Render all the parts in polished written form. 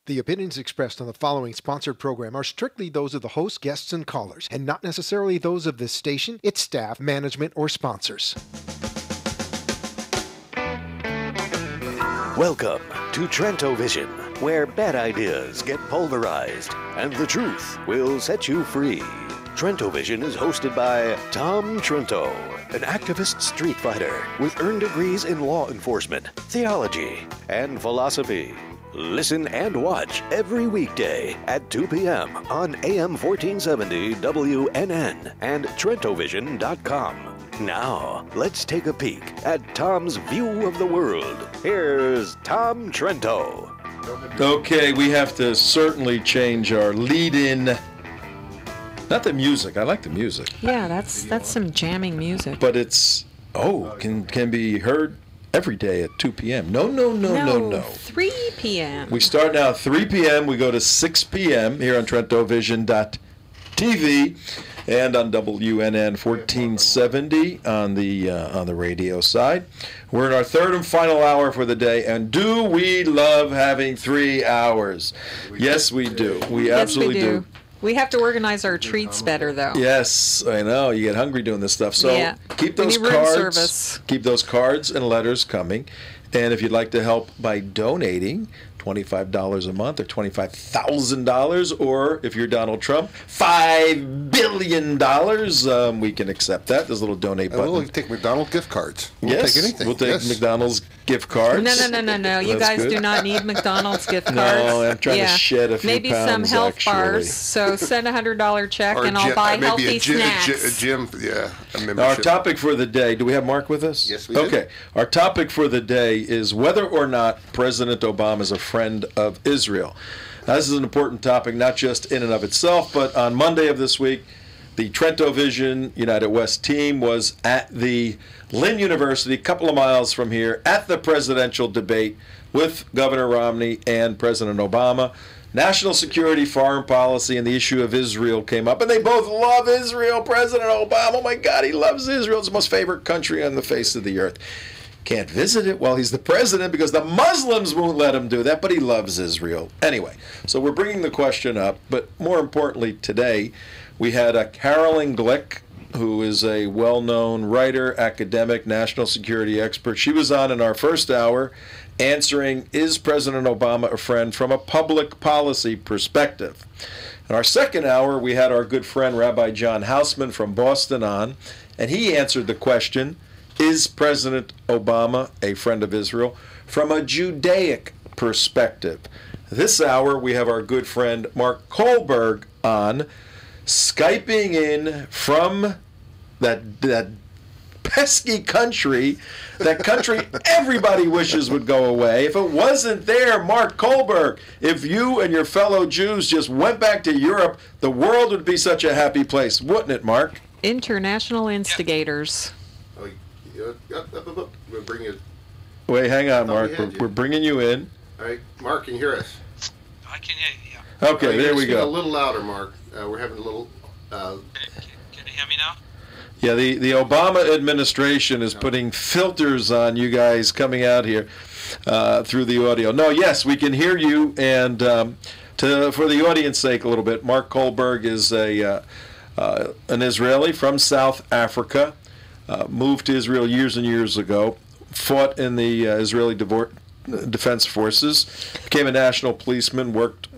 The opinions expressed on the following sponsored program are strictly those of the host, guests, and callers, and not necessarily those of this station, its staff, management, or sponsors. Welcome to Trento Vision, where bad ideas get pulverized and the truth will set you free. Trento Vision is hosted by Tom Trento, an activist street fighter with earned degrees in law enforcement, theology, and philosophy. Listen and watch every weekday at 2 p.m. on AM 1470 WNN and TrentoVision.com. Now, let's take a peek at Tom's view of the world. Here's Tom Trento. Okay, we have to certainly change our lead-in. Not the music. I like the music. Yeah, that's some jamming music. But it's can be heard every day at 2 p.m. No. 3 p.m. We start now at 3 p.m. We go to 6 p.m. here on TrentoVision.tv and on WNN 1470 on the radio side. We're in our third and final hour for the day, and do we love having 3 hours? Yes, we do. We absolutely do. We have to organize our treats better, though. Yes, I know. You get hungry doing this stuff. So yeah. Keep those cards. Keep those cards and letters coming. And if you'd like to help by donating, $25 a month or $25,000, or if you're Donald Trump, $5 billion, we can accept that. There's a little donate button. We'll take McDonald's gift cards. We'll take anything. We'll take McDonald's gift cards. No. You guys do not need McDonald's gift cards. No, I'm trying to shed a few maybe pounds, some health actually. bars. So send a $100 check and I'll buy healthy snacks. A gym, yeah. Our topic for the day, do we have Mark with us? Yes, we do. Okay. Our topic for the day is whether or not President Obama is a friend of Israel. Now, this is an important topic, not just in and of itself, but on Monday of this week, the Trento Vision United West team was at the Lynn University, a couple of miles from here, at the presidential debate with Governor Romney and President Obama. National security, foreign policy, and the issue of Israel came up. And they both love Israel. President Obama, oh my God, he loves Israel. It's the most favorite country on the face of the earth. Can't visit it while he's the president because the Muslims won't let him do that, but he loves Israel. Anyway, so we're bringing the question up, but more importantly today, we had Carolyn Glick, who is a well-known writer, academic, national security expert. She was on in our first hour answering, is President Obama a friend from a public policy perspective? In our second hour, we had our good friend Rabbi John Hausman from Boston on, and he answered the question, is President Obama a friend of Israel from a Judaic perspective? This hour, we have our good friend Mark Kohlberg on, Skyping in from that pesky country, that country everybody wishes would go away. If it wasn't there, Mark Kohlberg, if you and your fellow Jews just went back to Europe, the world would be such a happy place, wouldn't it, Mark? International instigators. We'll bring you. Wait, hang on, Mark. We're bringing you in. All right, Mark, can you hear us? I can hear you, yeah. Okay, there we go. A little louder, Mark. We're having a little... Can you hear me now? Yeah, the Obama administration is putting filters on you guys coming out here through the audio. No, yes, we can hear you. And for the audience sake a little bit, Mark Kohlberg is an Israeli from South Africa, moved to Israel years and years ago, fought in the Israeli Defense Forces, became a national policeman, worked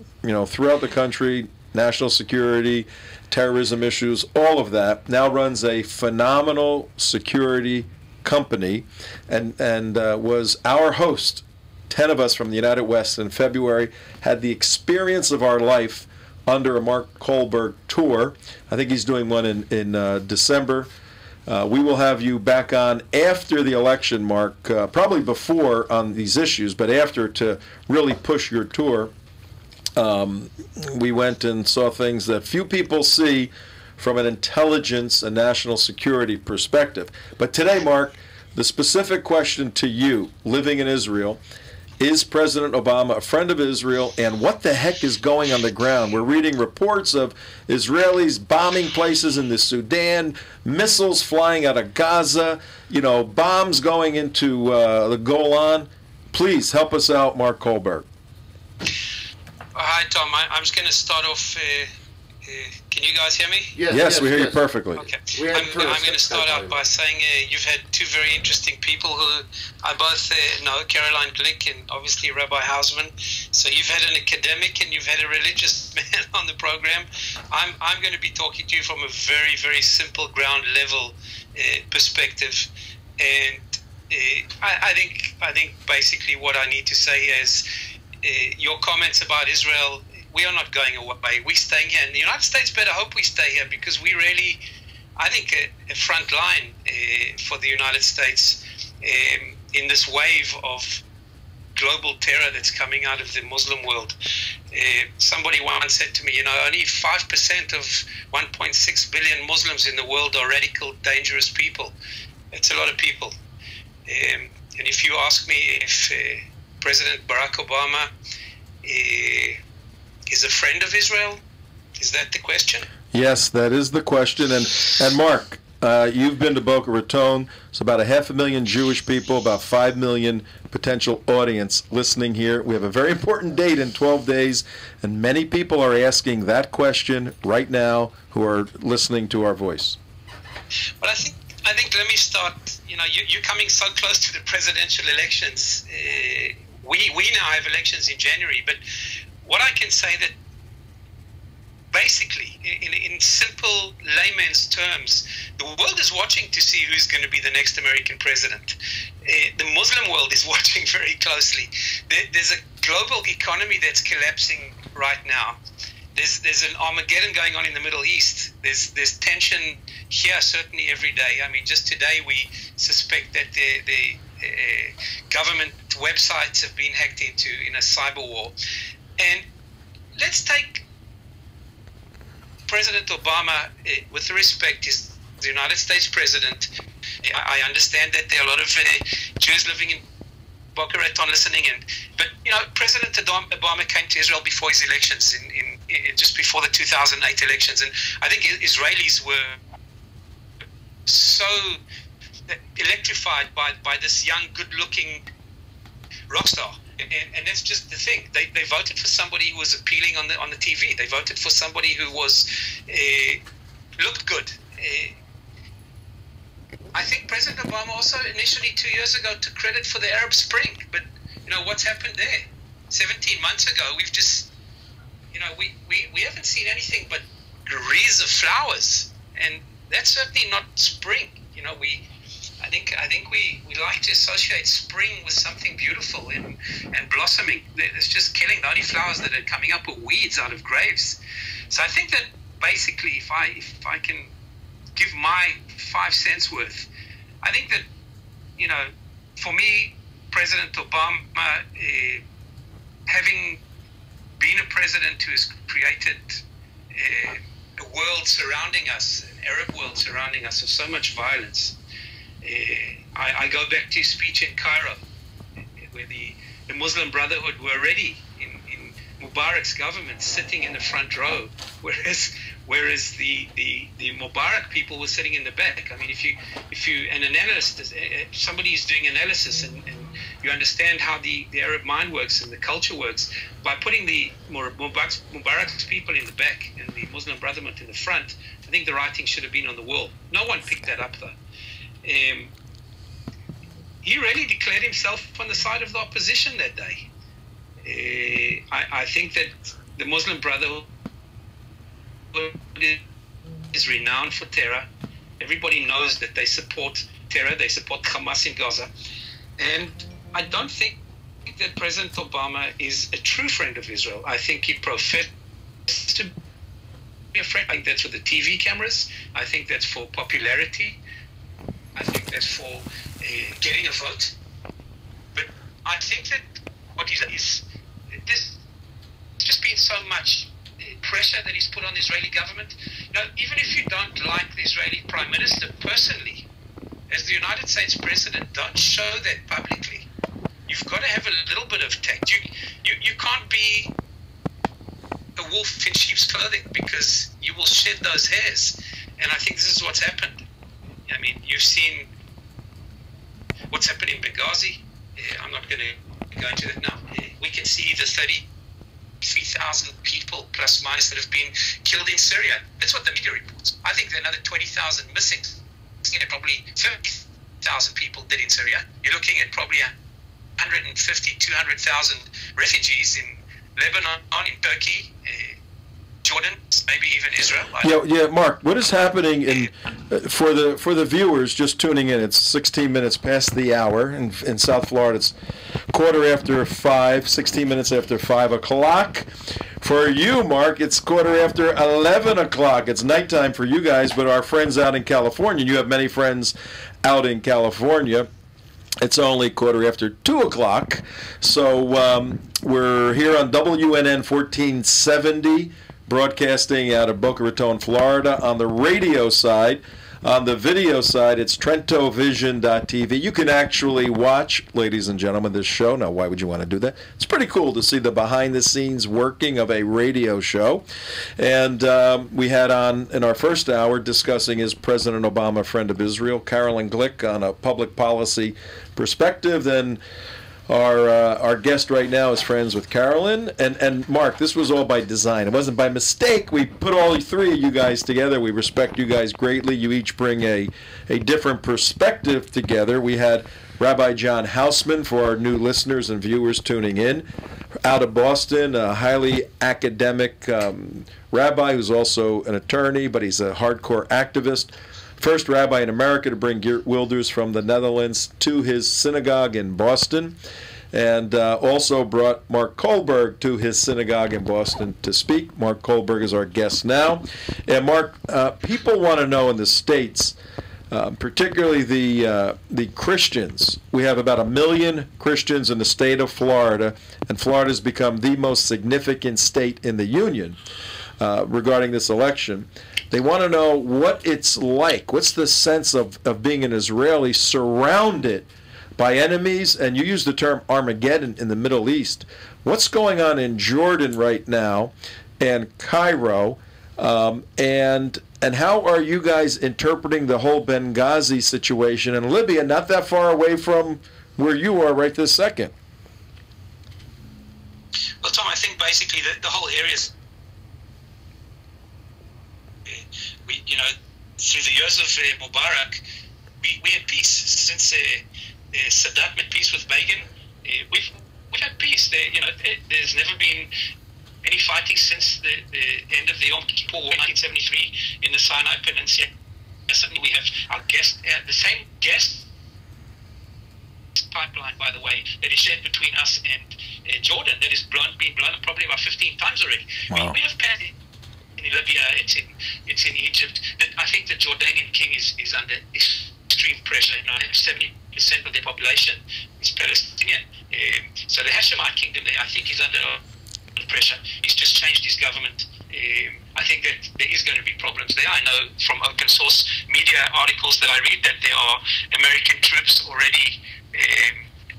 throughout the country, national security, terrorism issues, all of that. Now runs a phenomenal security company and was our host. 10 of us from the United West in February had the experience of our life under a Mark Kohlberg tour. I think he's doing one in December. We will have you back on after the election, Mark, probably before on these issues, but after to really push your tour. We went and saw things that few people see from an intelligence and national security perspective. But today, Mark, the specific question to you, living in Israel, is President Obama a friend of Israel, and what the heck is going on the ground? We're reading reports of Israelis bombing places in the Sudan, missiles flying out of Gaza, bombs going into the Golan. Please help us out, Mark Kohlberg. Hi, Tom. I'm just going to start off. Can you guys hear me? Yes, we hear you perfectly. Okay. I'm going to start out by saying you've had two very interesting people who I both know, Caroline Glick and obviously Rabbi Hausman. So you've had an academic and you've had a religious man on the program. I'm going to be talking to you from a very, very simple ground level perspective. And I think basically what I need to say is your comments about Israel, we are not going away. We're staying here. And the United States better hope we stay here, because we really, I think, a front line for the United States in this wave of global terror that's coming out of the Muslim world. Somebody once said to me, only 5% of 1.6 billion Muslims in the world are radical, dangerous people. It's a lot of people. And if you ask me if President Barack Obama is a friend of Israel, is that the question? Yes, that is the question. And Mark, you've been to Boca Raton. It's about 500,000 Jewish people, about 5 million potential audience listening here. We have a very important date in 12 days, and many people are asking that question right now who are listening to our voice. Well, I think let me start. You're coming so close to the presidential elections. We now have elections in January, but what I can say that basically, in simple layman's terms, the world is watching to see who's going to be the next American president. The Muslim world is watching very closely. There's a global economy that's collapsing right now. There's an Armageddon going on in the Middle East. There's tension here certainly every day. I mean, just today we suspect that the government websites have been hacked into in a cyber war. And let's take President Obama, with respect, is the United States president. I understand that there are a lot of Jews living in Boca Raton listening in, but President Obama came to Israel before his elections, in just before the 2008 elections, and I think Israelis were so electrified by this young, good-looking rock star. And that's just the thing. They voted for somebody who was appealing on the TV. They voted for somebody who was looked good. I think President Obama also initially 2 years ago took credit for the Arab Spring, but what's happened there? 17 months ago, we've just we haven't seen anything but wreaths of flowers, and that's certainly not spring. I think we like to associate spring with something beautiful and blossoming. It's just killing. The only flowers that are coming up are weeds out of graves. So I think that basically, if I can give my 5 cents worth, I think that for me, President Obama, having been a president who has created a world surrounding us, an Arab world surrounding us, of so much violence. I go back to his speech in Cairo, where the Muslim Brotherhood were already in Mubarak's government, sitting in the front row, whereas the Mubarak people were sitting in the back. I mean, if you an analyst, somebody is doing analysis, and you understand how the Arab mind works and the culture works, by putting the Mubarak's people in the back and the Muslim Brotherhood in the front, I think the writing should have been on the wall. No one picked that up, though. He really declared himself on the side of the opposition that day. I think that the Muslim Brotherhood is renowned for terror. Everybody knows that they support terror. They support Hamas in Gaza. And I don't think that President Obama is a true friend of Israel. I think he professed to be a friend. I think that's for the TV cameras. I think that's for popularity. I think that's for getting a vote. But I think that what is there's just been so much pressure that he's put on the Israeli government. Even if you don't like the Israeli Prime Minister personally, as the United States President, don't show that publicly. You've got to have a little bit of tact. You can't be a wolf in sheep's clothing, because you will shed those hairs. And I think this is what's happened. I mean, you've seen what's happened in Benghazi. I'm not going to go into that now. We can see the 33 30,000 people, plus minus, that have been killed in Syria. That's what the media reports. I think there are another 20,000 missing. Probably 50,000 people dead in Syria. You're looking at probably 150, 200,000 refugees in Lebanon, in Turkey, Jordan, maybe even Israel. Yeah, Mark. What is happening for the viewers just tuning in? It's 16 minutes past the hour in South Florida. It's 5:15, 16 minutes after 5 o'clock. For you, Mark, it's 11 o'clock. It's nighttime for you guys, but our friends out in California, you have many friends out in California, it's only 2 o'clock. So we're here on WNN 1470, broadcasting out of Boca Raton, Florida, on the radio side. On the video side, it's TrentoVision.tv. You can actually watch, ladies and gentlemen, this show. Now, why would you want to do that? It's pretty cool to see the behind-the-scenes working of a radio show. And we had on, in our first hour, discussing is President Obama a friend of Israel? Carolyn Glick on a public policy perspective. Then our guest right now is friends with Carolyn. And Mark, this was all by design. It wasn't by mistake. We put all three of you guys together. We respect you guys greatly. You each bring a different perspective together. We had Rabbi John Hausman, for our new listeners and viewers tuning in, out of Boston, a highly academic rabbi who's also an attorney, but he's a hardcore activist. First rabbi in America to bring Geert Wilders from the Netherlands to his synagogue in Boston, and also brought Mark Kohlberg to his synagogue in Boston to speak. Mark Kohlberg is our guest now. And Mark, people want to know in the States, particularly the Christians. We have about 1 million Christians in the state of Florida, and Florida has become the most significant state in the union regarding this election. They want to know what it's like. What's the sense of being an Israeli surrounded by enemies? And you use the term Armageddon in the Middle East. What's going on in Jordan right now and Cairo? And how are you guys interpreting the whole Benghazi situation in Libya, not that far away from where you are right this second? Well, Tom, I think basically the whole area is, through the years of Mubarak, we had peace. Since Sadat made peace with Begin, we've had peace. There's never been any fighting since the end of the Yom Kippur War in 1973 in the Sinai Peninsula. Suddenly we have our the same gas pipeline, by the way, that is shared between us and Jordan, that has been blown probably about 15 times already. Wow. We have passed in Libya, it's in Egypt. I think the Jordanian king is under extreme pressure. 70% of their population is Palestinian. So the Hashemite kingdom there, I think, is under pressure. He's just changed his government. I think that there is going to be problems there. I know from open source media articles that I read that there are American troops already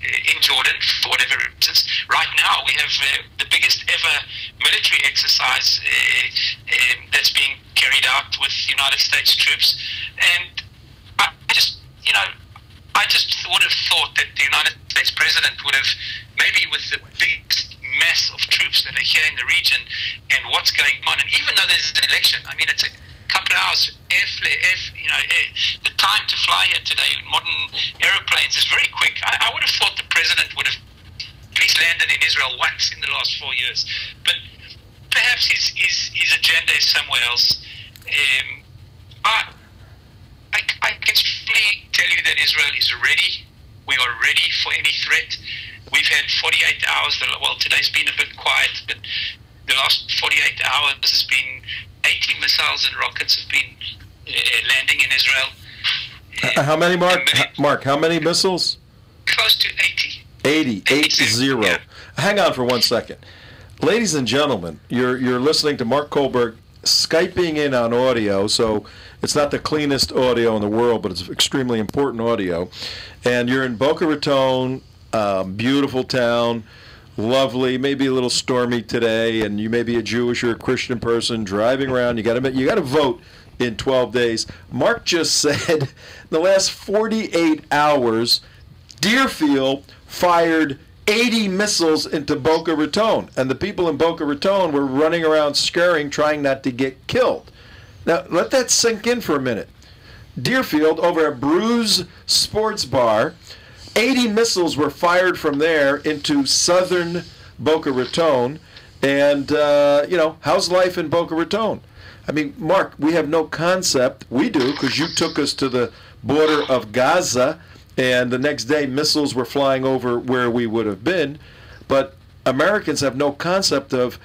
in Jordan for whatever reasons. Right now we have the biggest ever military exercise that's being carried out with United States troops, and I just would have thought that the United States president would have, maybe with the biggest mass of troops that are here in the region and what's going on, and even though there's an election, I mean, it's a couple of hours the time to fly here today in modern aeroplanes is very quick. I would have thought the president would have at least landed in Israel once in the last 4 years, but perhaps his agenda is somewhere else. I can certainly tell you that Israel is ready. We are ready for any threat. We've had 48 hours. Well, today's been a bit quiet, but the last 48 hours has been 80 missiles and rockets have been landing in Israel. How many, Mark? How many missiles? Close to 80. 80. Yeah. Hang on for 1 second. Ladies and gentlemen, you're listening to Mark Kohlberg Skyping in on audio, so it's not the cleanest audio in the world, but it's extremely important audio. And you're in Boca Raton, beautiful town, lovely, maybe a little stormy today, and you may be a Jewish or a Christian person driving around. You got to vote in 12 days. Mark just said the last 48 hours, Deerfield fired 80 missiles into Boca Raton, and the people in Boca Raton were running around scurrying, trying not to get killed. Now, let that sink in for a minute. Deerfield, over at Brews Sports Bar, 80 missiles were fired from there into southern Boca Raton. And, how's life in Boca Raton? I mean, Mark, we have no concept. We do, because you took us to the border of Gaza, and the next day missiles were flying over where we would have been. But Americans have no concept of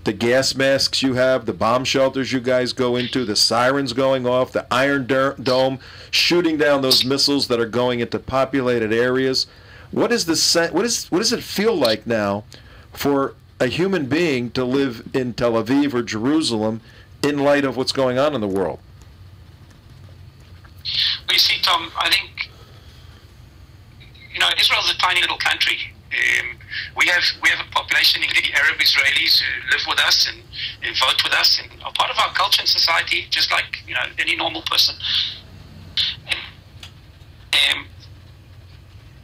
the gas masks you have, the bomb shelters you guys go into, the sirens going off, the Iron Dome shooting down those missiles that are going into populated areas. What does it feel like now for a human being to live in Tel Aviv or Jerusalem in light of what's going on in the world? Well, you see, Tom, I think, Israel's a tiny little country. We have a population, including Arab Israelis, who live with us and vote with us and are part of our culture and society, just like any normal person.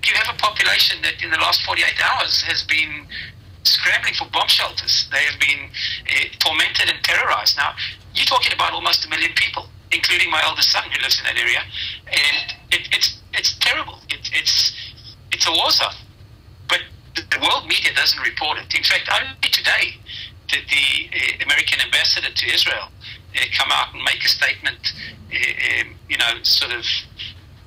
You have a population that in the last 48 hours has been scrambling for bomb shelters. They have been tormented and terrorized. Now, you're talking about almost 1 million people, including my eldest son who lives in that area, and it's terrible. It's a war zone. But the world media doesn't report it. In fact, only today did the American ambassador to Israel come out and make a statement, sort of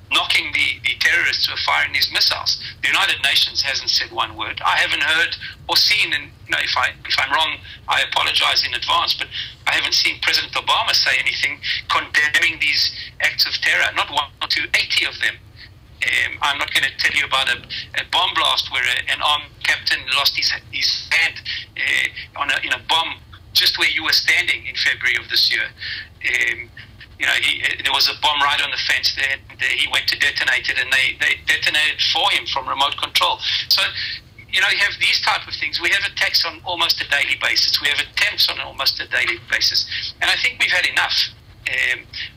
knocking the terrorists who are firing these missiles. The United Nations hasn't said one word. I haven't heard or seen, and if I'm wrong, I apologize in advance, but I haven't seen President Obama say anything condemning these acts of terror, not one or two, 80 of them. I'm not going to tell you about a bomb blast where an armed captain lost his hand in a bomb just where you were standing in February of this year. There was a bomb right on the fence there. He went to detonate it, and they detonated for him from remote control. So, you have these type of things. We have attacks on almost a daily basis. We have attempts on almost a daily basis. And I think we've had enough.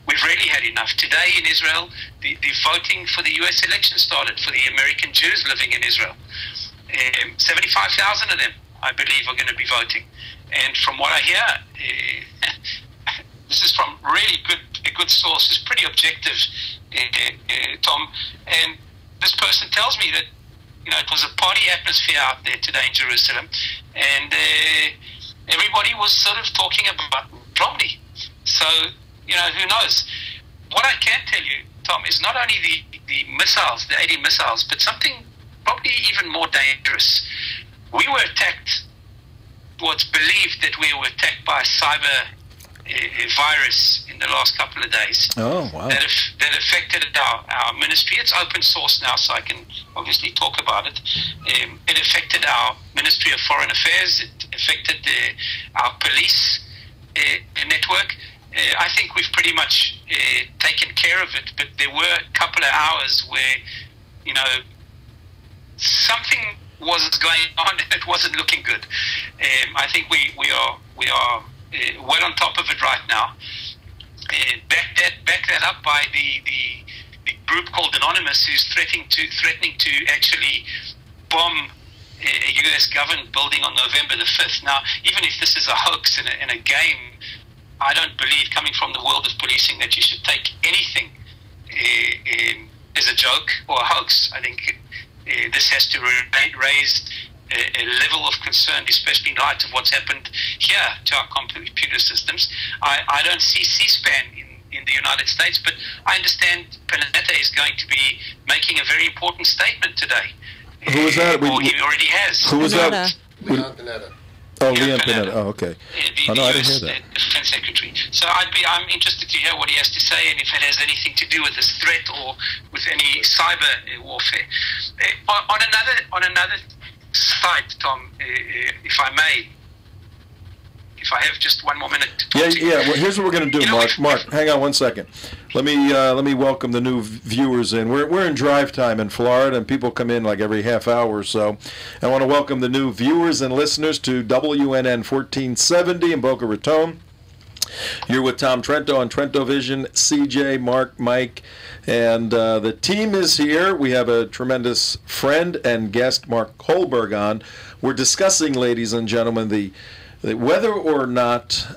We've really had enough. Today in Israel, the voting for the U.S. election started for the American Jews living in Israel. 75,000 of them, I believe, are going to be voting. And from what I hear, this is from really a good source. It's pretty objective, Tom. And this person tells me that it was a party atmosphere out there today in Jerusalem, and everybody was sort of talking about Romney. So, who knows? What I can tell you, Tom, is not only the missiles, the 80 missiles, but something probably even more dangerous. We were attacked, what's believed that we were attacked by a cyber virus in the last couple of days. Oh, wow. That affected our ministry. It's open source now, so I can obviously talk about it. It affected our Ministry of Foreign Affairs. It affected our police network. I think we've pretty much taken care of it, but there were a couple of hours where, something was going on and it wasn't looking good. I think we are well on top of it right now. Back that up by the group called Anonymous, who's threatening to actually bomb a U.S. government building on November the 5th. Now, even if this is a hoax and a game, I don't believe, coming from the world of policing, that you should take anything as a joke or a hoax. I think this has to raise a level of concern, especially in light of what's happened here to our computer systems. I don't see C-SPAN in the United States, but I understand Panetta is going to be making a very important statement today. Who was that? Or he already has. Who was that? Leon Panetta. Oh, Leon Panetta. Oh, okay. The I didn't US hear that. Defense Secretary. So I'm interested to hear what he has to say, and if it has anything to do with this threat or with any cyber warfare. On another side, Tom, if I may, if I have just one more minute. Yeah. Well, here's what we're going to do, Mark. Mark, hang on one second. Let me welcome the new viewers in. We're in drive time in Florida, and people come in like every half hour or so. I want to welcome the new viewers and listeners to WNN 1470 in Boca Raton. You're with Tom Trento on Trento Vision, CJ, Mark, Mike, and the team is here. We have a tremendous friend and guest, Mark Kohlberg, on. We're discussing, ladies and gentlemen, the whether or not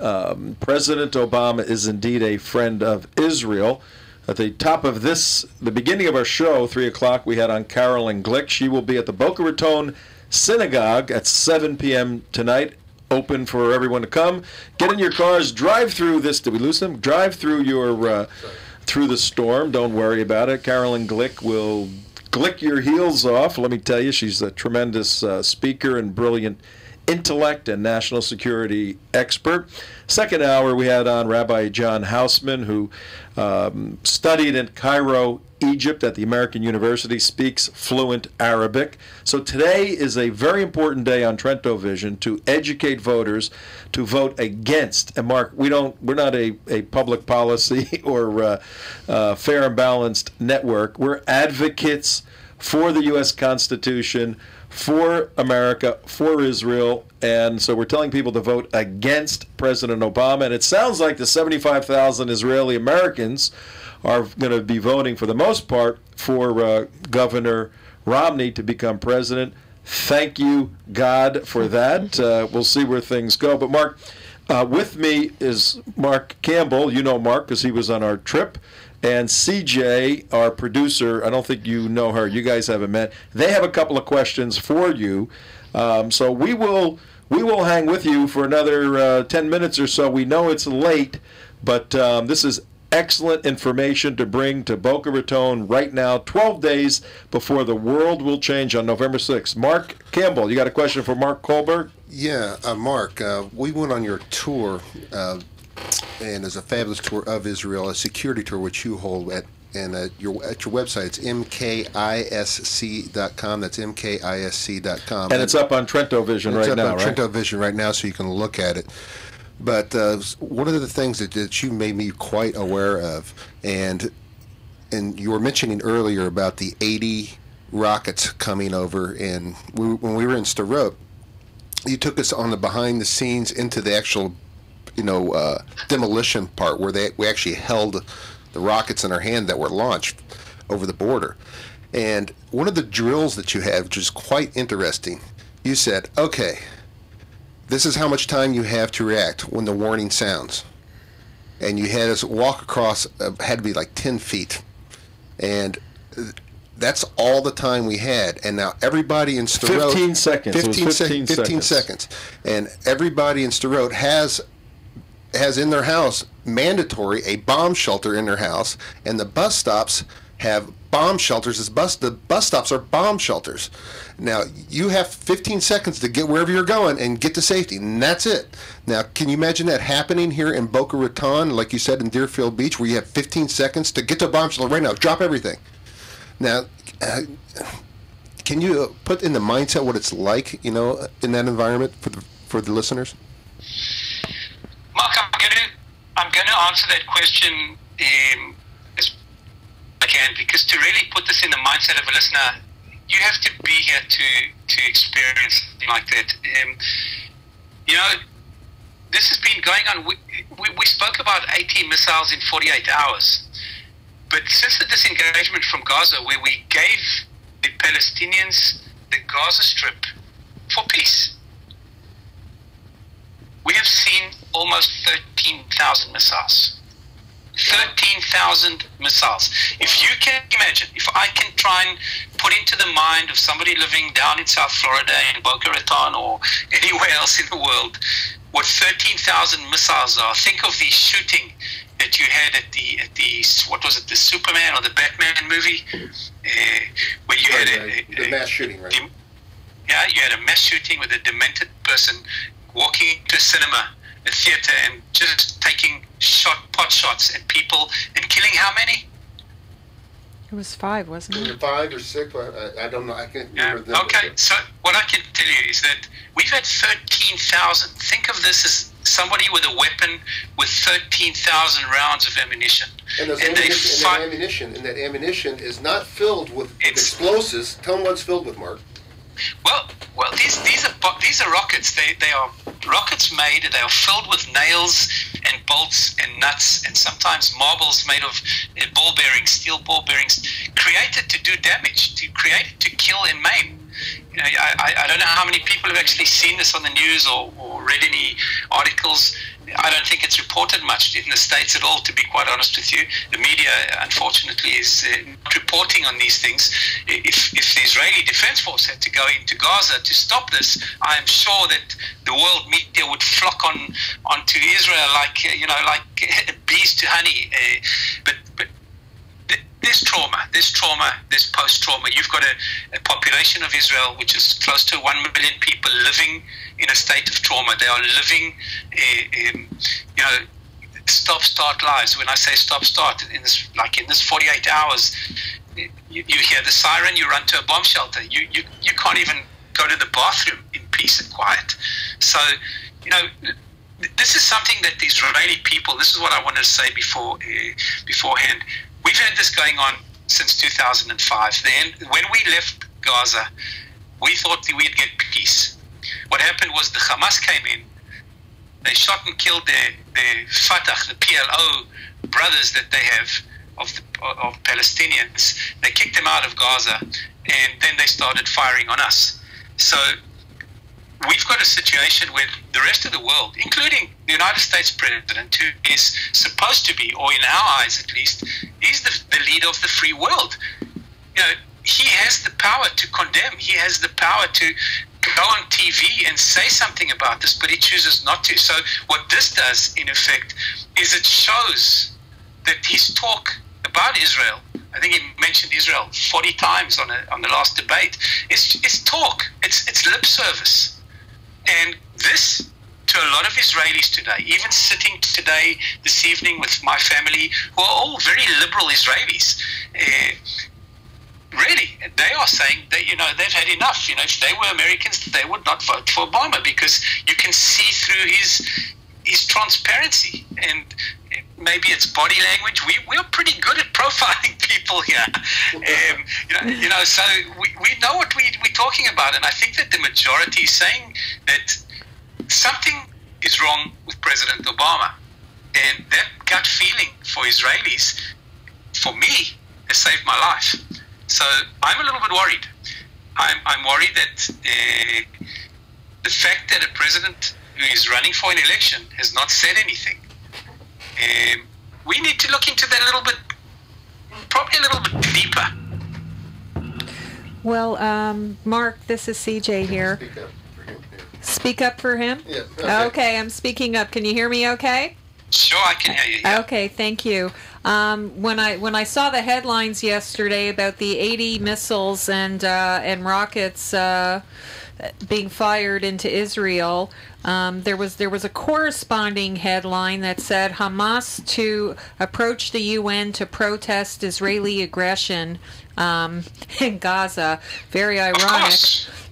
President Obama is indeed a friend of Israel. At the top of the beginning of our show, 3 o'clock, we had on Carolyn Glick. She will be at the Boca Raton Synagogue at 7 p.m. tonight. Open for everyone to come. Get in your cars, drive through this. Did we lose them? Drive through your through the storm. Don't worry about it. Carolyn Glick will glick your heels off. Let me tell you, she's a tremendous speaker and brilliant intellect and national security expert. Second hour, we had on Rabbi John Hausman, who studied in Cairo, Egypt at the American University, speaks fluent Arabic. So today is a very important day on Trento Vision to educate voters to vote against. And Mark, we're not a public policy or fair and balanced network. We're advocates for the U.S. Constitution, for America, for Israel, and so we're telling people to vote against President Obama. And it sounds like the 75,000 Israeli Americans are going to be voting, for the most part, for Governor Romney to become president. Thank you, God, for that. We'll see where things go. But Mark, with me is Mark Campbell. You know Mark because he was on our trip. And CJ, our producer, I don't think you know her. You guys haven't met. They have a couple of questions for you. So we will hang with you for another 10 minutes or so. We know it's late, but this is excellent information to bring to Boca Raton right now, 12 days before the world will change on November 6th. Mark Campbell, you got a question for Mark Kohlberg? Yeah, Mark, we went on your tour, and it's a fabulous tour of Israel, a security tour which you hold at your website. It's mkisc.com. That's mkisc.com. And it's up on Trento Vision right now, right? It's up on Trento Vision right now, so you can look at it. But one of the things that you made me quite aware of, and you were mentioning earlier about the 80 rockets coming over, and when we were in Sderot, you took us on the behind the scenes into the actual demolition part where we actually held the rockets in our hand that were launched over the border. And one of the drills that you had, which was quite interesting, you said, okay, this is how much time you have to react when the warning sounds. And you had us walk across, had to be like 10 feet. And that's all the time we had. And now everybody in Sderot... 15 seconds. 15 seconds. And everybody in Sderot has in their house mandatory a bomb shelter in their house, and the bus stops have bomb shelters. The bus stops are bomb shelters. Now you have 15 seconds to get wherever you're going and get to safety, and that's it. Now can you imagine that happening here in Boca Raton, like you said in Deerfield Beach, where you have 15 seconds to get to a bomb shelter right now, drop everything. Now can you put in the mindset what it's like, in that environment for the listeners? Mark, I'm going to answer that question as I can, because to really put this in the mindset of a listener, you have to be here to experience something like that. This has been going on. We spoke about 80 missiles in 48 hours, but since the disengagement from Gaza, where we gave the Palestinians the Gaza Strip for peace, we have seen almost 13,000 missiles. 13,000 missiles. If you can imagine, if I can try and put into the mind of somebody living down in South Florida, in Boca Raton, or anywhere else in the world, what 13,000 missiles are. Think of the shooting that you had at the what was it, the Superman or the Batman movie, where you had the mass shooting, right? You had a mass shooting with a demented person walking into a cinema, a theater, and just taking pot shots at people and killing how many? It was 5, wasn't it? 5 or 6. I don't know. I can't remember the number. Okay, so what I can tell you is that we've had 13,000. Think of this as somebody with a weapon with 13,000 rounds of ammunition. And that ammunition is not filled with explosives. Tell them what it's filled with, Mark. Well, the these are rockets. They are rockets made. They are filled with nails and bolts and nuts and sometimes marbles made of ball bearings, steel ball bearings, created to do damage, created to kill and maim. You know, I don't know how many people have actually seen this on the news or read any articles. I don't think it's reported much in the States at all, to be quite honest with you. The media, unfortunately, is not reporting on these things. If the Israeli Defense Force had to go into Gaza to stop this, I'm sure that the world media would flock onto Israel like bees to honey. But there's trauma, there's post-trauma. You've got a population of Israel which is close to 1 million people living in a state of trauma. They are living, stop-start lives. When I say stop-start, in this 48 hours, you hear the siren, you run to a bomb shelter. You can't even go to the bathroom in peace and quiet. So, this is something that the Israeli people, this is what I wanted to say beforehand. We've had this going on since 2005. Then, when we left Gaza, we thought that we'd get peace. What happened was the Hamas came in. They shot and killed the Fatah, the PLO brothers that they have of Palestinians. They kicked them out of Gaza, and then they started firing on us. So we've got a situation where the rest of the world, including the United States president, who is supposed to be, or in our eyes at least, is the leader of the free world. He has the power to condemn. He has the power to go on TV and say something about this, but he chooses not to. So what this does, in effect, is it shows that his talk about Israel, I think he mentioned Israel 40 times on the last debate, it's talk. It's lip service. And this, to a lot of Israelis today, even sitting today, this evening with my family, who are all very liberal Israelis, really, they are saying that, they've had enough. If they were Americans, they would not vote for Obama, because you can see through his transparency, and maybe it's body language. We're pretty good at profiling people here. So we know what we're talking about, and I think that the majority is saying that something is wrong with President Obama, and that gut feeling for Israelis, for me, has saved my life. So I'm a little bit worried. I'm worried that the fact that a president who is running for an election has not said anything. We need to look into that probably a little bit deeper. Well, Mark, this is CJ here. Speak up for him? Yeah. Okay, I'm speaking up. Can you hear me okay? Sure, I can hear you. Yeah. Okay, thank you. When I saw the headlines yesterday about the 80 missiles and rockets being fired into Israel, there was a corresponding headline that said Hamas to approach the UN to protest Israeli aggression in Gaza. Very ironic.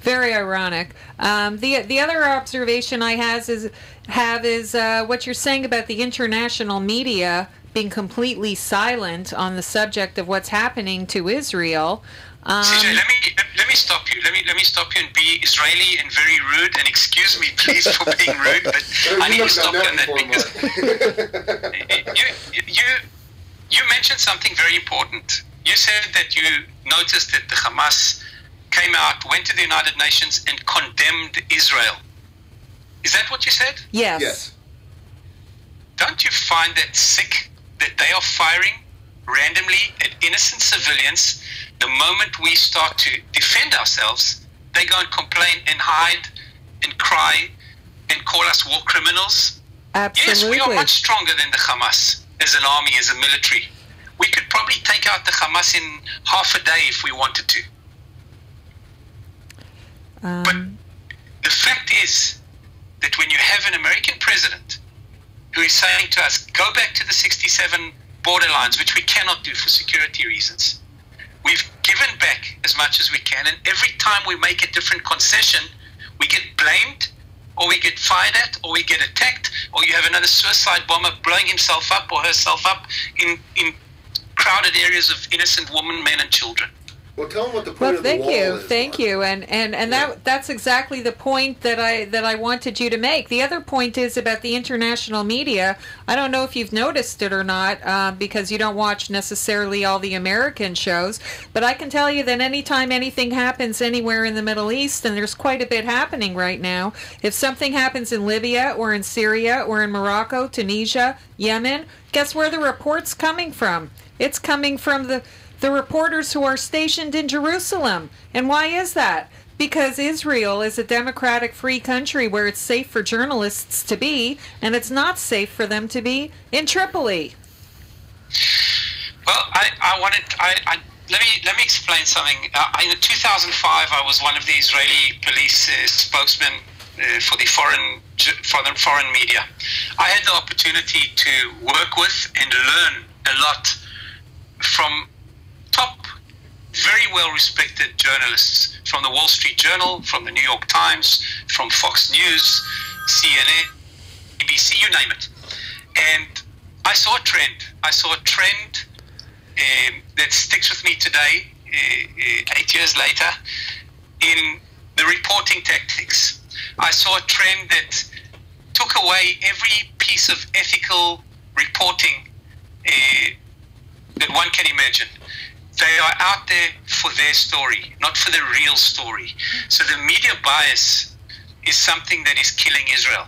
Very ironic. The other observation I have is what you're saying about the international media being completely silent on the subject of what's happening to Israel. CJ, let me stop you. Let me stop you and be Israeli and very rude. And excuse me, please, for being rude, but I need to stop you on that, because you mentioned something very important. You said that you noticed that the Hamas came out, went to the United Nations, and condemned Israel. Is that what you said? Yes. Don't you find that sick that they are firing randomly at innocent civilians? The moment we start to defend ourselves, they go and complain and hide and cry and call us war criminals. Absolutely. Yes, we are much stronger than the Hamas as an army, as a military. We could probably take out the Hamas in half a day if we wanted to. But the fact is that when you have an American president who is saying to us, go back to the 67 border lines, which we cannot do for security reasons. We've given back as much as we can, and every time we make a different concession, we get blamed, or we get fired at, or we get attacked, or you have another suicide bomber blowing himself up or herself up in crowded areas of innocent women, men, and children. Well, tell them what the point Well, of the thank wall you, is. thank Mark. you, and that's exactly the point that I wanted you to make. The other point is about the international media. I don't know if you've noticed it or not, because you don't watch necessarily all the American shows, but I can tell you that anytime anything happens anywhere in the Middle East, and there's quite a bit happening right now, if something happens in Libya or in Syria or in Morocco, Tunisia, Yemen, guess where the report's coming from? It's coming from the reporters who are stationed in Jerusalem. And why is that? Because Israel is a democratic free country where it's safe for journalists to be, and it's not safe for them to be in Tripoli. Well, let me explain something. In 2005, I was one of the Israeli police spokesmen for the foreign media. I had the opportunity to work with and learn a lot from top, very well-respected journalists from the Wall Street Journal, from the New York Times, from Fox News, CNN, ABC, you name it. And I saw a trend. That sticks with me today, 8 years later, in the reporting tactics. I saw a trend that took away every piece of ethical reporting that one can imagine. They are out there for their story, not for the real story. So the media bias is something that is killing Israel.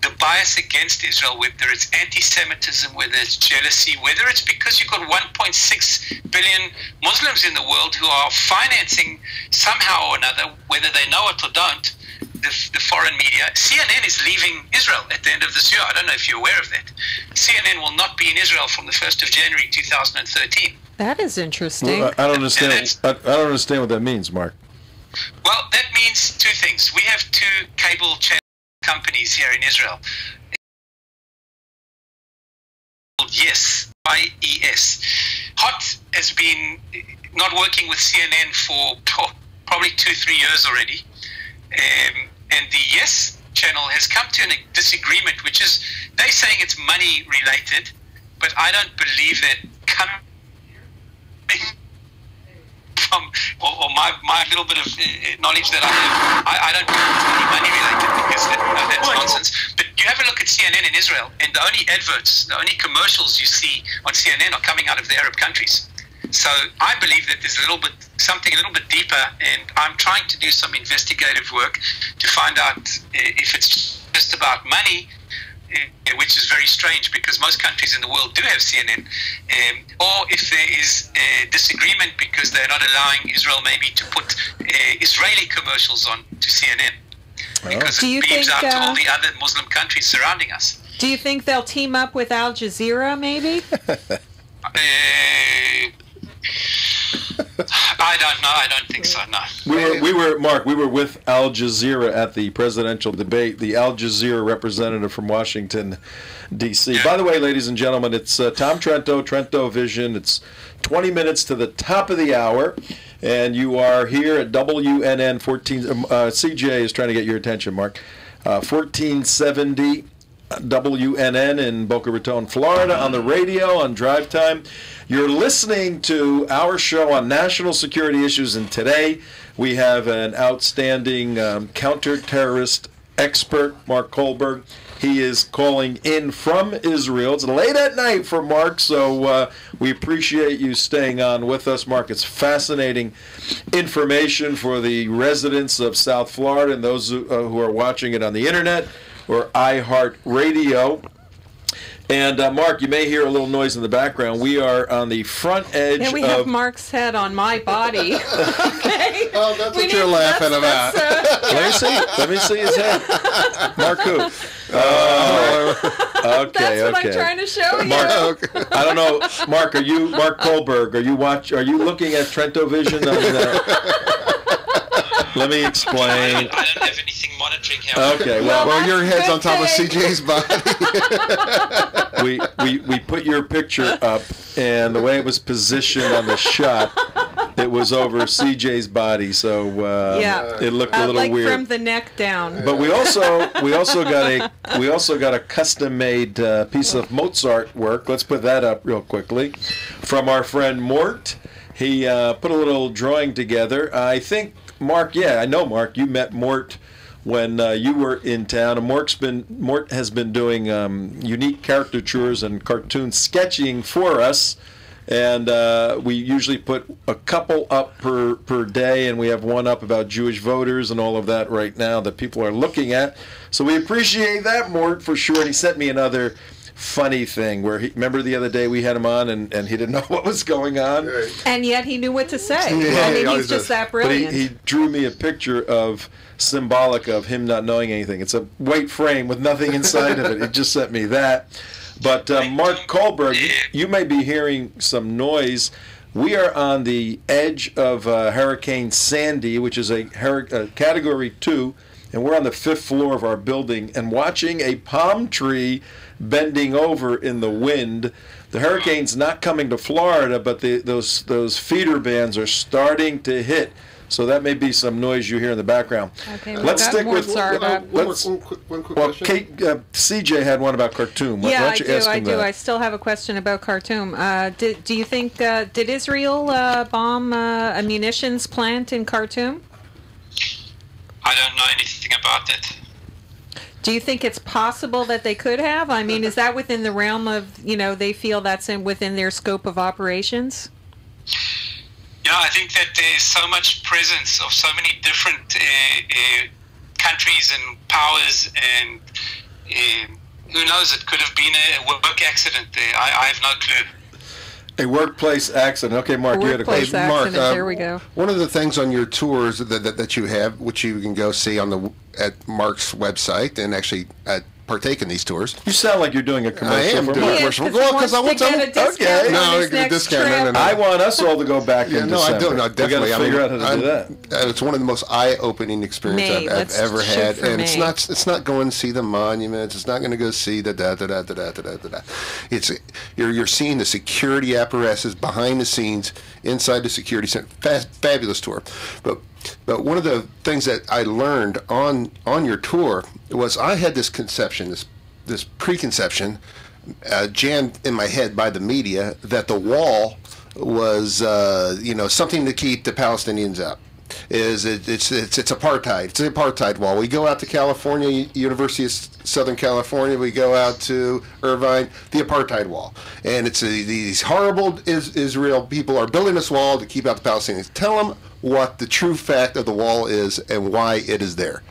The bias against Israel, whether it's anti-Semitism, whether it's jealousy, whether it's because you've got 1.6 billion Muslims in the world who are financing somehow or another, whether they know it or don't, the foreign media. CNN is leaving Israel at the end of this year. I don't know if you're aware of that. CNN will not be in Israel from the 1st of January 2013. That is interesting. Well, I don't understand. I don't understand what that means, Mark. Well, that means two things. We have two cable channel companies here in Israel. Yes, IES. Hot has been not working with CNN for probably 2-3 years already. And the Yes channel has come to a disagreement, which is, they're saying it's money related, but I don't believe that coming from, or my little bit of knowledge that I have, I don't believe it's money related, because that's nonsense. But you have a look at CNN in Israel, and the only adverts, the only commercials you see on CNN are coming out of the Arab countries. So I believe that there's something a little bit deeper, and I'm trying to do some investigative work to find out if it's just about money, which is very strange because most countries in the world do have CNN, or if there is a disagreement because they're not allowing Israel maybe to put Israeli commercials on to CNN, because it beams out to all the other Muslim countries surrounding us. Do you think they'll team up with Al Jazeera, maybe? I don't know. I don't think so. No. We were with Al Jazeera at the presidential debate. The Al Jazeera representative from Washington, D.C. Yeah. By the way, ladies and gentlemen, it's Tom Trento, Trento Vision. It's 20 minutes to the top of the hour, and you are here at WNN 14. CJ is trying to get your attention, Mark. 1470. WNN in Boca Raton, Florida, on the radio, on Drive Time. You're listening to our show on national security issues, and today we have an outstanding counter-terrorist expert, Mark Kohlberg. He is calling in from Israel. It's late at night for Mark, so we appreciate you staying on with us, Mark. It's fascinating information for the residents of South Florida and those who are watching it on the internet or iHeartRadio. And Mark, you may hear a little noise in the background. We are on the front edge and we have Mark's head on my body. Okay. Oh, that's what you're laughing about. Let me see his head. Mark who? Okay, that's what I'm trying to show you. Mark, I don't know, Mark. Are you Mark Kohlberg? Are you looking at Trento Vision? Let me explain. I don't have anything monitoring here. Okay, well your head's on top of CJ's body. we put your picture up, and the way it was positioned on the shot, it was over CJ's body, so it looked a little like weird. from the neck down. But we also got a custom-made piece of Mozart work. Let's put that up real quickly from our friend Mort. he put a little drawing together. I think, Mark, I know, Mark, you met Mort when you were in town. And Mort has been doing unique caricatures and cartoon sketching for us. And we usually put a couple up per day, and we have one up about Jewish voters and all of that right now that people are looking at. So we appreciate that, Mort, for sure. And he sent me another funny thing where remember the other day we had him on and he didn't know what was going on, and yet he knew what to say. Yeah, I mean, he's just that brilliant. But he drew me a picture of symbolic of him not knowing anything. It's a white frame with nothing inside of it. He just sent me that. But Mark Kohlberg, you may be hearing some noise. We are on the edge of Hurricane Sandy, which is a Category 2, and we're on the 5th floor of our building and watching a palm tree bending over in the wind. The hurricane's not coming to Florida, but those feeder bands are starting to hit. So that may be some noise you hear in the background. Okay, let's stick with. One quick question. Kate, CJ had one about Khartoum. Why don't you ask him that? I still have a question about Khartoum. Do you think did Israel bomb a munitions plant in Khartoum? I don't know anything about that. Do you think it's possible that they could have? I mean, is that within the realm of, they feel that's within their scope of operations? I think that there's so much presence of so many different countries and powers, and who knows, it could have been a work accident there. I have no clue. A workplace accident. Okay, Mark, you had a question. Mark, there we go. One of the things on your tours that you have, which you can go see at Mark's website and actually partake in these tours. You sound like you're doing a commercial. I am doing a commercial. Well, because I want to get a discount. Okay. No, get a discount. No. I want us all to go back in December. I don't. No, definitely. We got to figure out how to do that. It's one of the most eye-opening experiences I've ever had, and it's not going to see the monuments. It's not going to go see the da. It's you're seeing the security apparatus behind the scenes inside the security center. Fabulous tour, But one of the things that I learned on your tour was I had this conception, this preconception, jammed in my head by the media that the wall was something to keep the Palestinians out. It's apartheid. It's an apartheid wall. We go out to California, University of Southern California. We go out to Irvine, the apartheid wall, and it's these horrible Israel people are building this wall to keep out the Palestinians. Tell them what the true fact of the wall is and why it is there.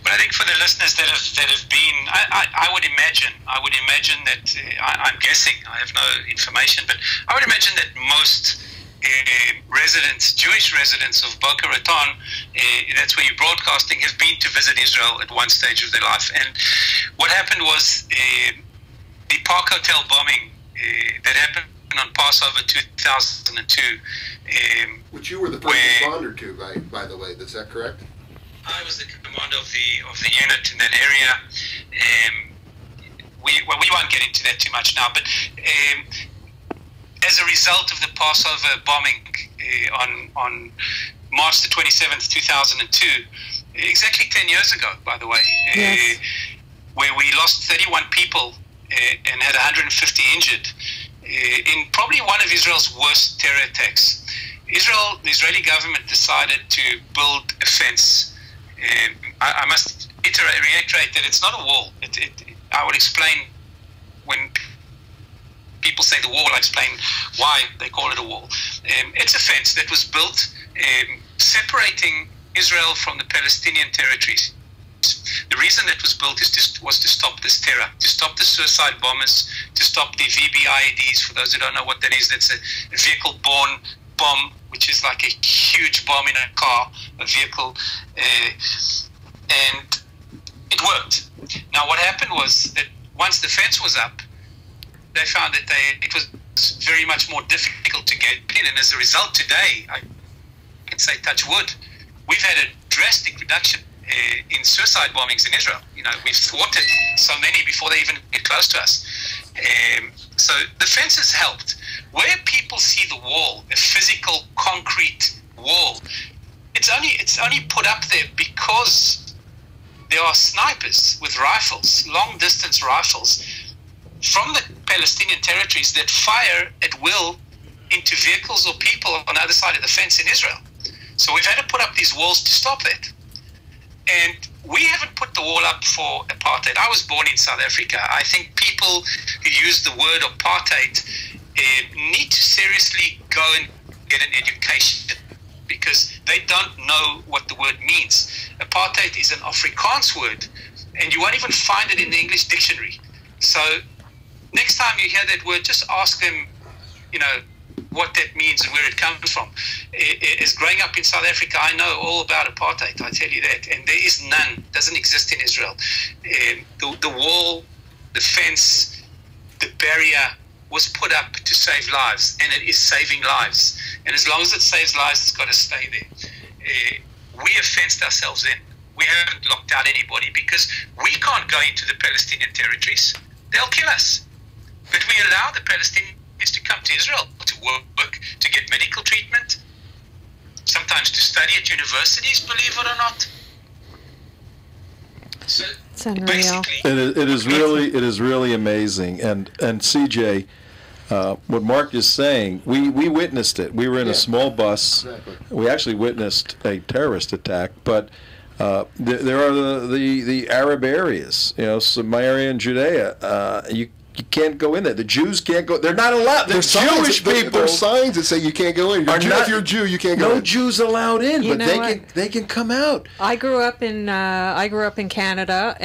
But I think for the listeners that have been, I would imagine that I'm guessing. I have no information, but I would imagine that most Jewish residents of Boca Raton, that's where you're broadcasting, have been to visit Israel at one stage of their life. And what happened was the Park Hotel bombing that happened on Passover 2002. Which you were the first responder to, by the way. Is that correct? I was the commander of the unit in that area. We won't get into that too much now, but as a result of the Passover bombing on March the 27th, 2002, exactly 10 years ago, by the way, yes. Where we lost 31 people and had 150 injured in probably one of Israel's worst terror attacks. The Israeli government decided to build a fence. I must reiterate that it's not a wall. I will explain when people say the wall, I explain why they call it a wall. It's a fence that was built separating Israel from the Palestinian territories. The reason that was built was to stop this terror, to stop the suicide bombers, to stop the VBIEDs. For those who don't know what that is, that's a vehicle-borne bomb, which is like a huge bomb in a car, a vehicle, and it worked. Now, what happened was that once the fence was up, they found that it was very much more difficult to get in, and as a result, today, I can say, touch wood, we've had a drastic reduction in suicide bombings in Israel. We've thwarted so many before they even get close to us. So the fence has helped. Where people see the wall, a physical concrete wall, it's only put up there because there are snipers with rifles, long distance rifles, from the Palestinian territories that fire at will into vehicles or people on the other side of the fence in Israel. So we've had to put up these walls to stop that. And we haven't put the wall up for apartheid. I was born in South Africa. I think people who use the word apartheid need to seriously go and get an education, because they don't know what the word means. Apartheid is an Afrikaans word, and you won't even find it in the English dictionary. So next time you hear that word, just ask them, what that means and where it comes from. As growing up in South Africa, I know all about apartheid, I tell you that, and there is none, doesn't exist in Israel. The wall, the fence, the barrier was put up to save lives, and it is saving lives. And as long as it saves lives, it's got to stay there. We have fenced ourselves in. We haven't locked out anybody because we can't go into the Palestinian territories. They'll kill us. But we allow the Palestinians to come to Israel to work, to get medical treatment, sometimes to study at universities, believe it or not. So It's unreal. basically, It is really amazing. And CJ, what Mark is saying, we witnessed it. We were in a small bus. Exactly. We actually witnessed a terrorist attack, but there are the Arab areas, Samaria and Judea. You can't go in there. The Jews can't go. They're not allowed. They're Jewish people. There's signs that say you can't go in. If you're a Jew, you can't go in. No Jews allowed in, You but know they can come out. I grew up in Canada,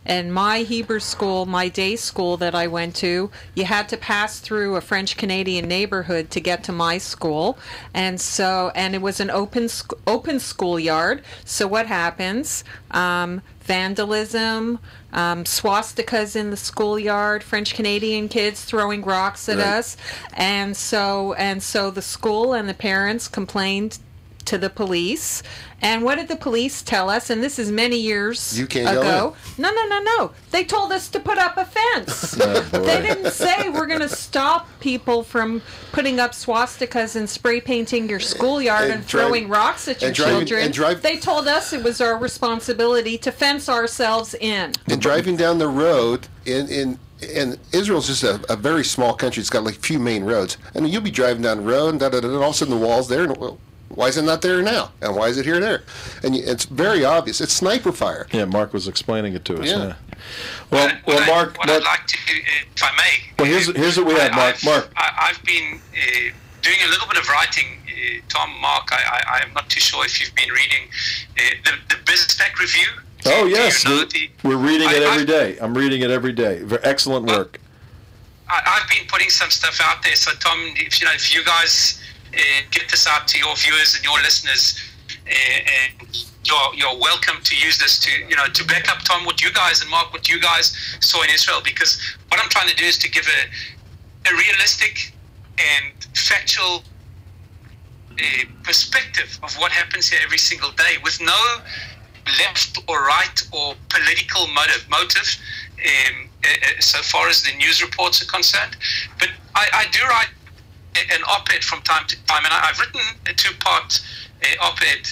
and my Hebrew school, my day school that I went to, you had to pass through a French Canadian neighborhood to get to my school, and it was an open schoolyard. So what happens? Vandalism, swastikas in the schoolyard, French Canadian kids throwing rocks at us, and so the school and the parents complained to the police. And what did the police tell us? And this is many years You can't ago. go No. They told us to put up a fence. They didn't say we're going to stop people from putting up swastikas and spray painting your schoolyard and throwing rocks at your children. They told us it was our responsibility to fence ourselves in. And driving down the road and Israel's just a very small country. It's got like a few main roads. And you'll be driving down the road and all of a sudden the wall's there. And, well, why is it not there now? And why is it here there? And it's very obvious. It's sniper fire. Yeah, Mark was explaining it to us. Yeah. Well, Mark. What I'd like to, if I may. Well, here's what we have, Mark. I've been doing a little bit of writing. Tom, Mark, I'm not too sure if you've been reading the BizPac review. Oh yes, we're reading it every day. day. I'm reading it every day. Excellent work. I've been putting some stuff out there. So Tom, if you guys get this out to your viewers and your listeners, and you're welcome to use this to back up, Tom, what you guys and Mark, what you guys saw in Israel. Because what I'm trying to do is to give a realistic and factual perspective of what happens here every single day, with no left or right or political motive so far as the news reports are concerned. But I do write an op-ed from time to time, and I've written a two-part op-ed.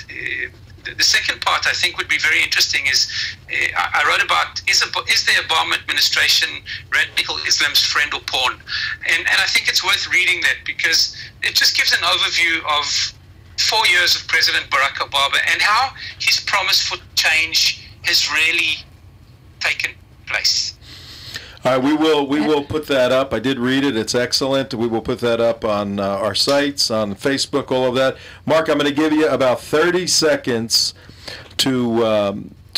The second part I think would be very interesting is I wrote about is the Obama administration radical Islam's friend or pawn, and I think it's worth reading that because it just gives an overview of 4 years of President Barack Obama and how his promise for change has really taken place. All right, we will put that up. I did read it. It's excellent. We will put that up on our sites, on Facebook, all of that. Mark, I'm going to give you about 30 seconds to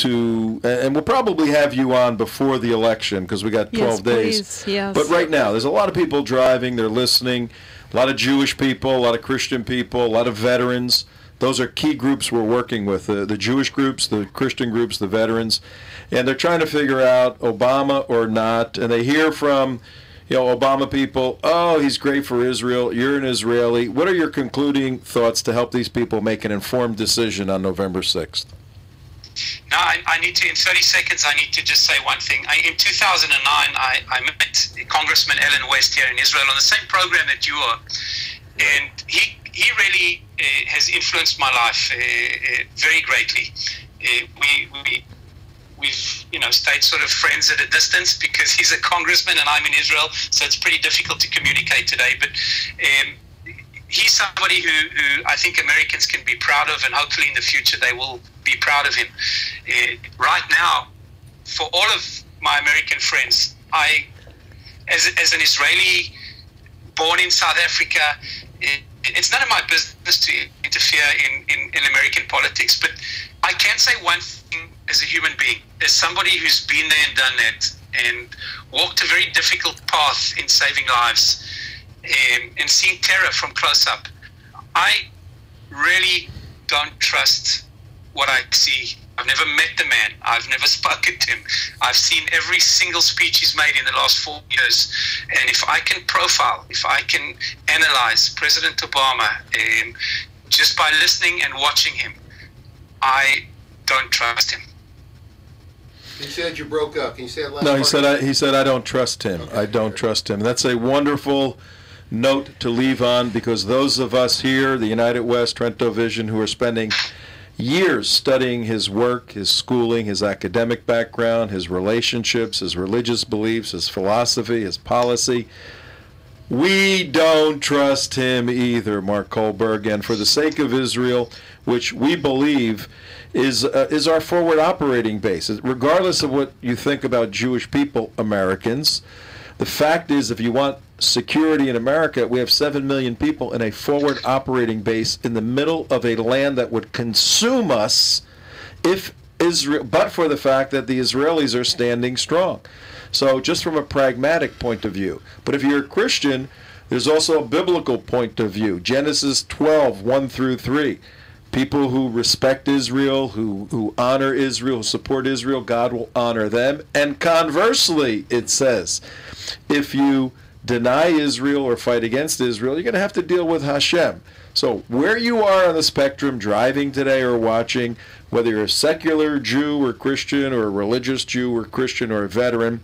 and we'll probably have you on before the election because we got 12 days. Please. Yes. But right now, there's a lot of people driving. They're listening. A lot of Jewish people, a lot of Christian people, a lot of veterans. Those are key groups we're working with, the Jewish groups, the Christian groups, the veterans. And they're trying to figure out Obama or not. And they hear from, Obama people, oh, he's great for Israel. You're an Israeli. What are your concluding thoughts to help these people make an informed decision on November 6th? Now, I need to, in 30 seconds, I need to just say one thing. In 2009, I met Congressman Alan West here in Israel on the same program that you are. And he really has influenced my life very greatly. we've stayed sort of friends at a distance because he's a congressman and I'm in Israel, so it's pretty difficult to communicate today. But he's somebody who I think Americans can be proud of, and hopefully in the future they will be proud of him. Right now, for all of my American friends, as an Israeli born in South Africa, it's none of my business to interfere in American politics, but I can say one thing as a human being, as somebody who's been there and done that and walked a very difficult path in saving lives and seen terror from close up. I really don't trust what I see. I've never met the man. I've never spoken to him. I've seen every single speech he's made in the last 4 years. And if I can profile, if I can analyze President Obama just by listening and watching him, I don't trust him. You said you broke up. Can you say that last No, part? he said I don't trust him. Okay. I don't trust him. That's a wonderful note to leave on, because those of us here, the United West, Trento Vision, who are spending years studying his work, his schooling, his academic background, his relationships, his religious beliefs, his philosophy, his policy, we don't trust him either, Mark Kohlberg. And for the sake of Israel, which we believe is our forward operating base, regardless of what you think about Jewish people, Americans, the fact is, if you want security in America, we have 7 million people in a forward operating base in the middle of a land that would consume us if Israel, but for the fact that the Israelis are standing strong. So just from a pragmatic point of view. But if you're a Christian, there's also a biblical point of view. Genesis 12, 1 through 3. People who respect Israel, who honor Israel, who support Israel, God will honor them. And conversely, it says, if you deny Israel or fight against Israel, you're going to have to deal with Hashem. So where you are on the spectrum, driving today or watching, whether you're a secular Jew or Christian or a religious Jew or Christian or a veteran,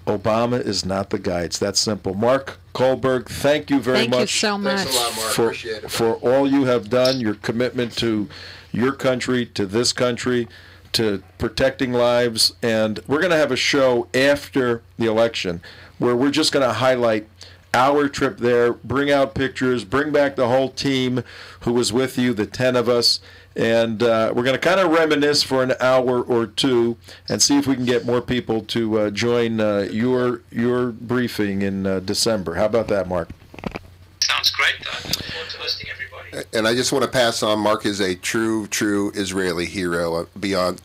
Obama is not the guy. It's that simple. Mark Kohlberg, thank you very much. Thank you so much. Thanks a lot, Mark. Appreciate it. For all you have done, your commitment to your country, to this country, to protecting lives. And we're going to have a show after the election where we're just going to highlight our trip there, bring out pictures, bring back the whole team who was with you, the 10 of us, and we're going to kind of reminisce for an hour or two and see if we can get more people to join your briefing in December. How about that, Mark? Sounds great. I look forward to hosting everybody. And I just want to pass on, Mark is a true Israeli hero. Beyond,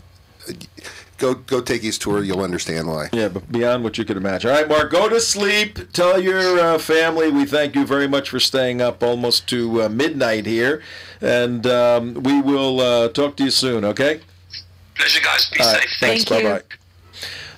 go take his tour. You'll understand why. Yeah, but beyond what you could imagine. All right, Mark, go to sleep. Tell your family we thank you very much for staying up almost to midnight here. And we will talk to you soon, okay? Pleasure, guys. Be All right, safe. thanks. Thank you. Bye-bye.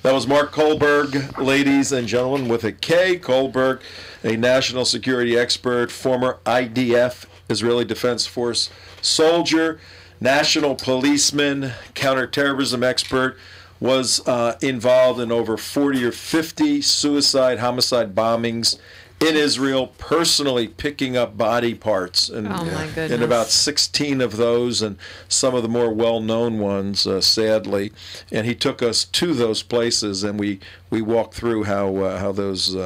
That was Mark Kohlberg, ladies and gentlemen, with a K. Kohlberg, a national security expert, former IDF, Israeli Defense Force soldier, national policeman, counterterrorism expert, was involved in over 40 or 50 suicide, homicide bombings in Israel, personally picking up body parts. And Oh, my in goodness. about 16 of those, and some of the more well-known ones, sadly. And he took us to those places, and we walked through how those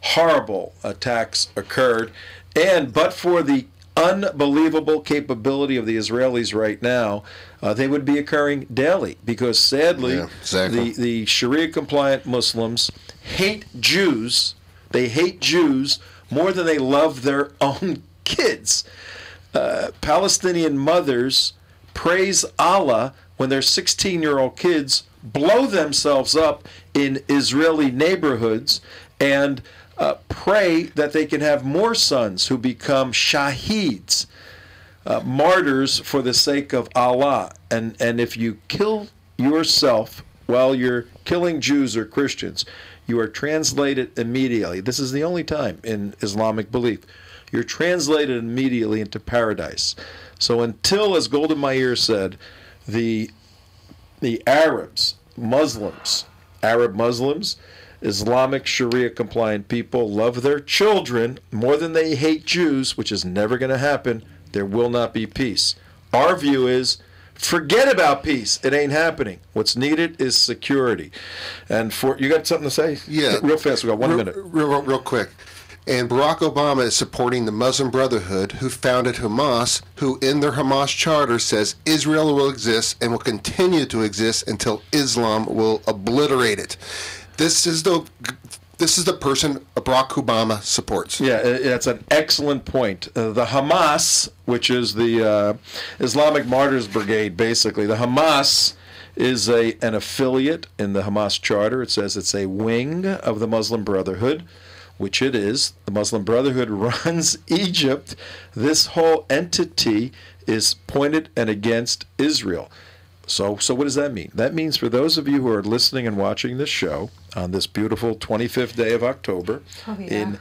horrible attacks occurred. And but for the unbelievable capability of the Israelis right now, they would be occurring daily, because sadly, Yeah, exactly. the Sharia-compliant Muslims hate Jews. They hate Jews more than they love their own kids. Palestinian mothers praise Allah when their 16-year-old kids blow themselves up in Israeli neighborhoods, and pray that they can have more sons who become shaheeds, martyrs for the sake of Allah. And if you kill yourself while you're killing Jews or Christians, you are translated immediately. This is the only time in Islamic belief. You're translated immediately into paradise. So until, as Golda Meir said, the Arabs, Muslims, Arab Muslims, Islamic Sharia-compliant people love their children more than they hate Jews, which is never going to happen, there will not be peace. Our view is Forget about peace. It ain't happening. What's needed is security. And you got something to say? Yeah. Real fast. We got 1 minute. Real quick. And Barack Obama is supporting the Muslim Brotherhood, who founded Hamas, who in their Hamas charter says Israel will exist and will continue to exist until Islam will obliterate it. This is the person Barack Obama supports. Yeah, that's an excellent point. The Hamas, which is the Islamic Martyrs Brigade, basically. The Hamas is an affiliate in the Hamas charter. It says it's a wing of the Muslim Brotherhood, which it is. The Muslim Brotherhood runs Egypt. This whole entity is pointed and against Israel. So what does that mean? That means for those of you who are listening and watching this show on this beautiful 25th day of October in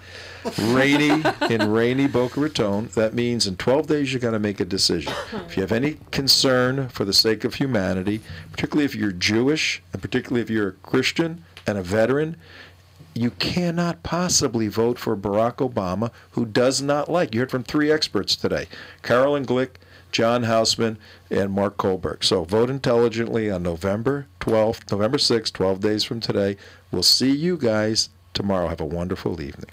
rainy Boca Raton, that means in 12 days you got to make a decision. If you have any concern for the sake of humanity, particularly if you're Jewish and particularly if you're a Christian and a veteran, you cannot possibly vote for Barack Obama, who does not like. You heard from 3 experts today: Carolyn Glick, John Hausman, and Mark Kohlberg. So vote intelligently on November 6th, 12 days from today. We'll see you guys tomorrow. Have a wonderful evening.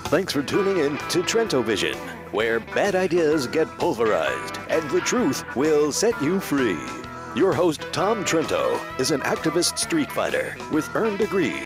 Thanks for tuning in to Trento Vision, where bad ideas get pulverized and the truth will set you free. Your host, Tom Trento, is an activist street fighter with earned degrees